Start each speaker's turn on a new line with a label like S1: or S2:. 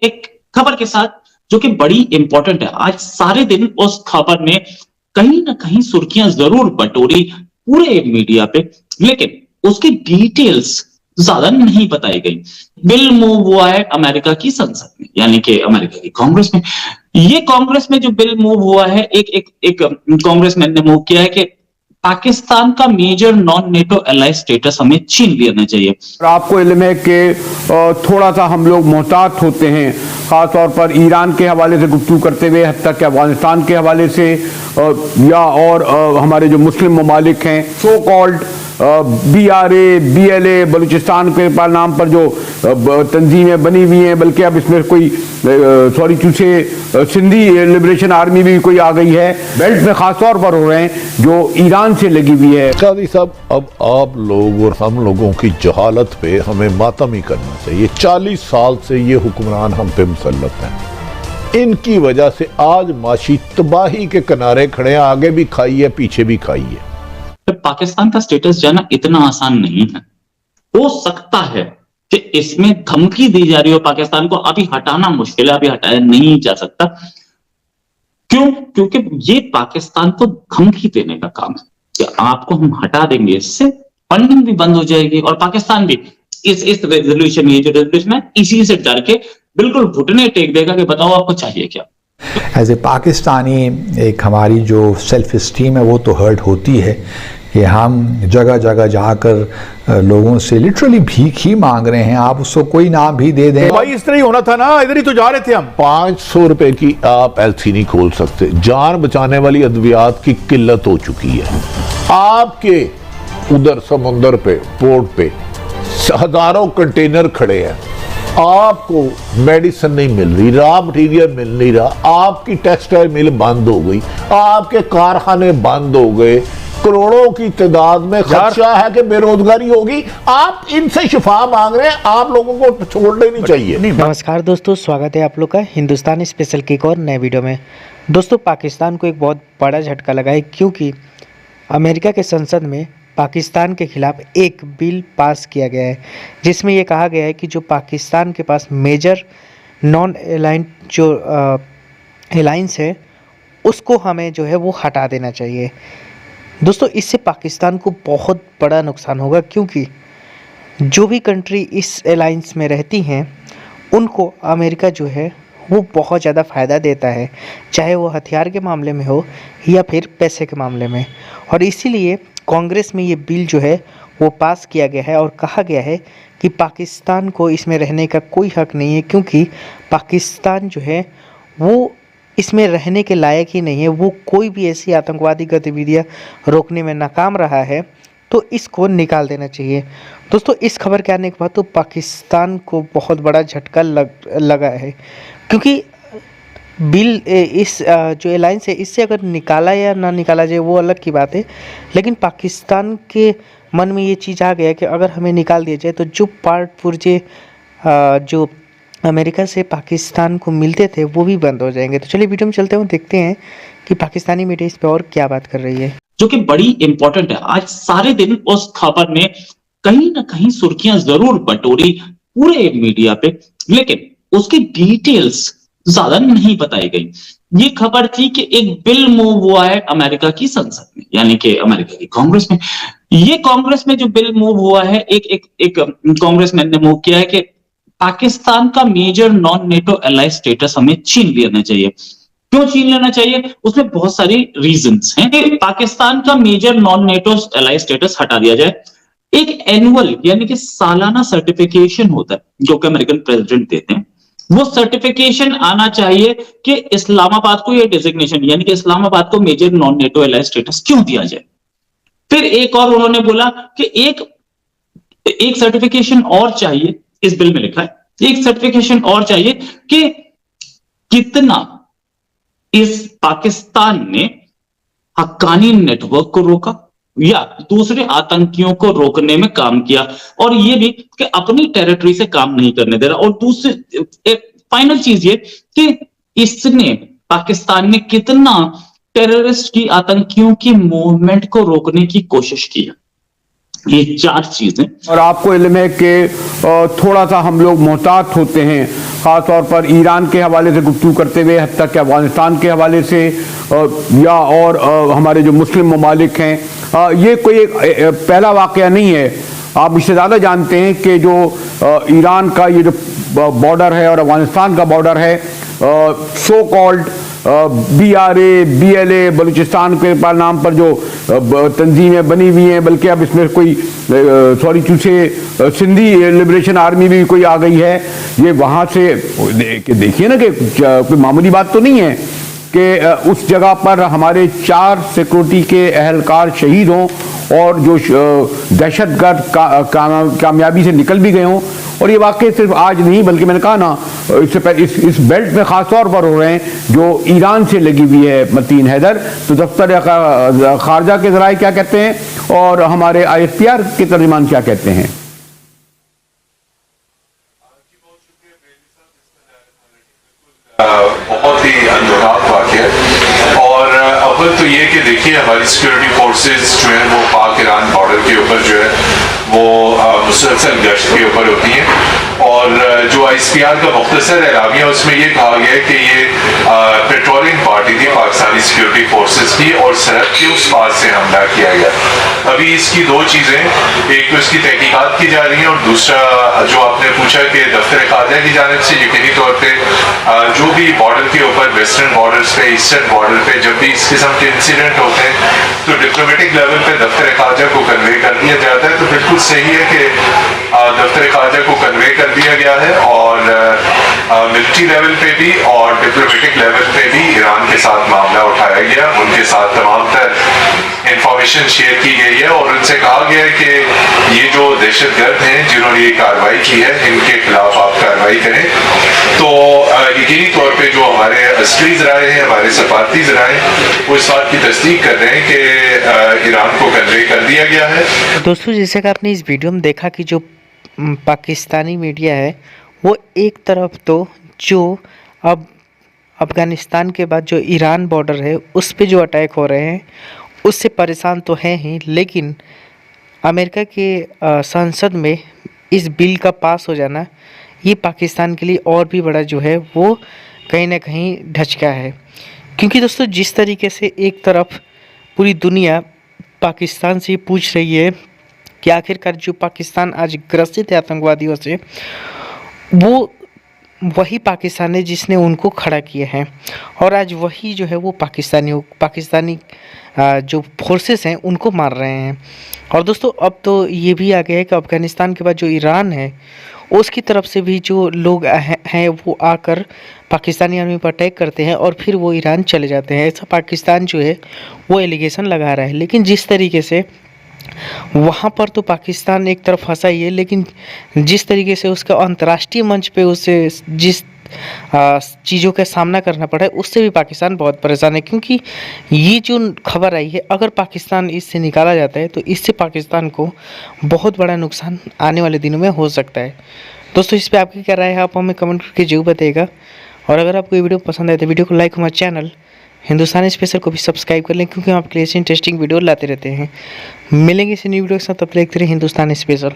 S1: एक खबर के साथ जो कि बड़ी इंपॉर्टेंट है। आज सारे दिन उस खबर ने कहीं ना कहीं सुर्खियां जरूर बटोरी पूरे मीडिया पे, लेकिन उसकी डिटेल्स ज्यादा नहीं बताई गई। बिल मूव हुआ है अमेरिका की संसद में, यानी कि अमेरिका की कांग्रेस में। ये कांग्रेस में जो बिल मूव हुआ है, एक कांग्रेसमैन ने मूव किया है कि पाकिस्तान का major non NATO ally status हमें छीन लेना चाहिए।
S2: और आपको इल्म है कि थोड़ा सा हम लोग मोहतात होते हैं, ख़ास तौर पर ईरान के हवाले से गुफ्तगू करते हुए, हत्ता कि अफगानिस्तान के हवाले से या और हमारे जो मुस्लिम ममालिक हैं, so called BRA BLA Balochistan के नाम पर जो तंजीमें बनी हुई हैं, बल्कि अब इसमें कोई सॉरी चूसे सिंधी लिबरेशन आर्मी भी कोई आ गई है, बेल्ट में खास तौर पर हो रहे हैं जो ईरान से लगी हुई है।
S3: काजी साहब, अब आप लोग और हम लोगों की जहालत पे हमें मातम ही करना चाहिए। 40 साल से ये हुक्मरान हम पे मुसल्लत हैं। इनकी वजह से आज माशी तबाही के किनारे खड़े हैं, आगे भी खाई है, पीछे भी खाई है।
S1: पाकिस्तान का स्टेटस जाना इतना आसान नहीं है। हो सकता है कि इसमें धमकी दी जा रही हो पाकिस्तान को, अभी हटाना मुश्किल है, अभी हटाया नहीं जा सकता। क्यों? क्योंकि ये पाकिस्तान को धमकी देने का काम है कि आपको हम हटा देंगे, इससे फंडिंग भी बंद हो जाएगी और पाकिस्तान भी इस रेजोल्यूशन, ये जो रेजोल्यूशन है, इसी से डर के बिल्कुल घुटने टेक देगा कि बताओ आपको चाहिए क्या।
S4: एज ए पाकिस्तानी एक हमारी जो सेल्फ इस्टीम है वो तो हर्ट होती है कि हम जगह जगह जाकर लोगों से लिटरली भीख ही मांग रहे हैं, आप उसको कोई नाम भी दे दें।
S3: भाई इस तरह ही होना था ना, इधर ही तो जा रहे थे हम। 500 रुपए की आप LC नहीं खोल सकते। जान बचाने वाली अद्वियात की किल्लत हो चुकी है। आपके उधर समुंदर पे, पोर्ट पे हजारों कंटेनर खड़े हैं, आपको मेडिसिन नहीं मिल रही, रॉ मटीरियल मिल नहीं रहा, आपकी टेक्सटाइल मिल बंद हो गई, आपके कारखाने बंद हो गए, करोड़ों की तादाद में खर्चा है कि बेरोजगारी होगी। आप इनसे शिफा मांग रहे हैं, आप लोगों को छोड़ने नहीं चाहिए।
S5: नमस्कार दोस्तों, स्वागत है आप लोग का हिंदुस्तान स्पेशल के एक और नए वीडियो में। दोस्तों, पाकिस्तान को एक बहुत बड़ा झटका लगा है, क्योंकि अमेरिका के संसद में पाकिस्तान के खिलाफ एक बिल पास किया गया है, जिसमें ये कहा गया है कि जो पाकिस्तान के पास मेजर नॉन अलाइन जो अलाइंस है, उसको हमें जो है वो हटा देना चाहिए। दोस्तों, इससे पाकिस्तान को बहुत बड़ा नुकसान होगा, क्योंकि जो भी कंट्री इस अलाइंस में रहती हैं उनको अमेरिका जो है वो बहुत ज़्यादा फ़ायदा देता है, चाहे वो हथियार के मामले में हो या फिर पैसे के मामले में। और इसीलिए कांग्रेस में ये बिल जो है वो पास किया गया है और कहा गया है कि पाकिस्तान को इसमें रहने का कोई हक नहीं है, क्योंकि पाकिस्तान जो है वो इसमें रहने के लायक ही नहीं है। वो कोई भी ऐसी आतंकवादी गतिविधियां रोकने में नाकाम रहा है, तो इसको निकाल देना चाहिए। दोस्तों, इस खबर के आने के बाद तो पाकिस्तान को बहुत बड़ा झटका लगा है, क्योंकि बिल इस जो अलायंस है, इससे अगर निकाला या ना निकाला जाए वो अलग की बात है, लेकिन पाकिस्तान के मन में ये चीज़ आ गया कि अगर हमें निकाल दिया जाए तो जो पार्ट पुर्जे जो अमेरिका से पाकिस्तान को मिलते थे वो भी बंद हो जाएंगे। तो चलिए वीडियो में चलते हैं, देखते हैं कि पाकिस्तानी मीडिया इस पे और क्या बात कर रही है,
S1: जो कि बड़ी इंपॉर्टेंट है। आज सारे दिन उस खबर ने कहीं ना कहीं सुर्खियां जरूर बटोरी पूरे मीडिया पे, लेकिन उसकी डिटेल्स ज्यादा नहीं बताई गई। ये खबर थी कि एक बिल मूव हुआ है अमेरिका की संसद में, यानी कि अमेरिका की कांग्रेस में। ये कांग्रेस में जो बिल मूव हुआ है, एक कांग्रेसमैन ने मूव किया है कि पाकिस्तान का major non NATO ally status हमें छीन लेना चाहिए। क्यों छीन लेना चाहिए? उसमें बहुत सारी रीजंस हैं कि पाकिस्तान का major non NATO ally status हटा दिया जाए। एक एनुअल यानी कि सालाना सर्टिफिकेशन होता है जो कि अमेरिकन प्रेसिडेंट देते हैं, वो सर्टिफिकेशन आना चाहिए कि इस्लामाबाद को ये डिजिग्नेशन यानी कि इस्लामाबाद को major non NATO ally status क्यों दिया जाए। फिर एक और उन्होंने बोला कि एक सर्टिफिकेशन और चाहिए, इस बिल में लिखा है एक सर्टिफिकेशन और चाहिए कि कितना इस पाकिस्तान ने हक्कानी नेटवर्क को रोका या दूसरे आतंकियों को रोकने में काम किया, और ये भी कि अपनी टेरिटरी से काम नहीं करने दे रहा। और दूसरी फाइनल चीज ये कि इसने पाकिस्तान ने कितना टेररिस्ट की, आतंकियों की मूवमेंट को रोकने की कोशिश की है। ये 4 चीजें।
S2: और आपको इल्म है कि थोड़ा सा हम लोग मोहतात होते हैं, ख़ास तौर पर ईरान के हवाले से गुफ्तगू करते हुए, हत्ता कि अफगानिस्तान के हवाले से या और हमारे जो मुस्लिम ममालिक हैं। ये कोई एक पहला वाक़या नहीं है। आप इससे ज़्यादा जानते हैं कि जो ईरान का ये जो बॉर्डर है और अफगानिस्तान का बॉर्डर है, so called BRA BLA Balochistan के नाम पर जो तंजीमें बनी हुई हैं, बल्कि अब इसमें कोई सिंधी लिबरेशन आर्मी भी कोई आ गई है। ये वहाँ से देखिए ना कि कोई मामूली बात तो नहीं है कि उस जगह पर हमारे 4 सिक्योरिटी के अहलकार शहीद हों और जो दहशतगर्द कामयाबी से निकल भी गए हों। और ये वाकई सिर्फ आज नहीं, बल्कि मैंने कहा ना, इससे पहले इस बेल्ट में खास तौर पर हो रहे हैं जो ईरान से लगी हुई है मतीन हैदर। तो दफ्तर खारजा के ज़राए क्या कहते हैं और हमारे ISPR के तर्जुमान क्या कहते हैं?
S6: बहुत ही अंदरनाक वाक़या है। और अव्वल तो ये कि देखिए हमारी सिक्योरिटी फोर्सेस जो है वो पाक ईरान बॉर्डर के ऊपर जो है वो मुसलसल गश्त के ऊपर होती हैं। और जो ISPR का मुख्तसर एलामिया उसमें ये कहा गया है कि ये पेट्रोलिंग पार्टी थी पाकिस्तानी सिक्योरिटी फोर्सेस की और सरहद के उस पार से हमला किया गया। अभी इसकी 2 चीज़ें, एक तो इसकी तहकीकात की जा रही है और दूसरा जो आपने पूछा कि दफ्तर खारजा की जानिब से यकीनी तौर पर जो भी बॉर्डर के ऊपर वेस्टर्न बॉर्डर पे, ईस्टर्न बॉर्डर पे जब भी इस किस्म के इंसिडेंट होते हैं तो डिप्लोमेटिक लेवल पे दफ्तर खारजा को कन्वे कर दिया जाता है। तो बिल्कुल सही है कि दफ्तर खारजा को कन्वे कर दिया गया है और मिलिट्री लेवल पे भी और डिप्लोमेटिक लेवल पे भी ईरान के साथ मामला उठाया गया। उनके साथ तमाम तर इंफॉर्मेशन शेयर की गई है और उनसे कहा गया है कि ये जो दहशतगर्द हैं जिन्होंने ये कार्रवाई की है इनके खिलाफ आप कार्रवाई करें। तो यकीनी तौर पे जो हमारे असली ज़राए हैं, हमारे सफारती ज़राए, वो इस बात की तस्दीक कर रहे हैं कि ईरान को कन्वे कर दिया गया है।
S5: दोस्तों, जैसे कि आपने इस वीडियो में देखा कि जो पाकिस्तानी मीडिया है वो एक तरफ तो जो अब अफ़गानिस्तान के बाद जो ईरान बॉर्डर है उस पे जो अटैक हो रहे हैं उससे परेशान तो हैं ही, लेकिन अमेरिका के संसद में इस बिल का पास हो जाना ये पाकिस्तान के लिए और भी बड़ा जो है वो कहीं ना कहीं ढचका है। क्योंकि दोस्तों, जिस तरीके से एक तरफ पूरी दुनिया पाकिस्तान से पूछ रही है कि आखिरकार जो पाकिस्तान आज ग्रसित है आतंकवादियों से, वो वही पाकिस्तान है जिसने उनको खड़ा किया है और आज वही जो है वो पाकिस्तानी जो फोर्सेस हैं उनको मार रहे हैं। और दोस्तों, अब तो ये भी आ गया है कि अफ़गानिस्तान के बाद जो ईरान है उसकी तरफ से भी जो लोग हैं वो आकर पाकिस्तानी आर्मी पर अटैक करते हैं और फिर वो ईरान चले जाते हैं। ऐसा पाकिस्तान जो है वो एलिगेशन लगा रहा है। लेकिन जिस तरीके से वहाँ पर तो पाकिस्तान एक तरफ फंसा ही है, लेकिन जिस तरीके से उसका अंतर्राष्ट्रीय मंच पे उसे जिस चीज़ों का सामना करना पड़ा है उससे भी पाकिस्तान बहुत परेशान है। क्योंकि ये जो खबर आई है, अगर पाकिस्तान इससे निकाला जाता है तो इससे पाकिस्तान को बहुत बड़ा नुकसान आने वाले दिनों में हो सकता है। दोस्तों, इस पर आपकी क्या राय है आप हमें कमेंट करके जरूर बताइएगा। और अगर आपको ये वीडियो पसंद आए तो वीडियो को लाइक, हमारे चैनल हिंदुस्तानी स्पेशल को भी सब्सक्राइब कर लें, क्योंकि हम आपके लिए इंटरेस्टिंग वीडियो लाते रहते हैं। मिलेंगे इस न्यू वीडियो के साथ, तब तक देखते रहिए हिंदुस्तानी स्पेशल।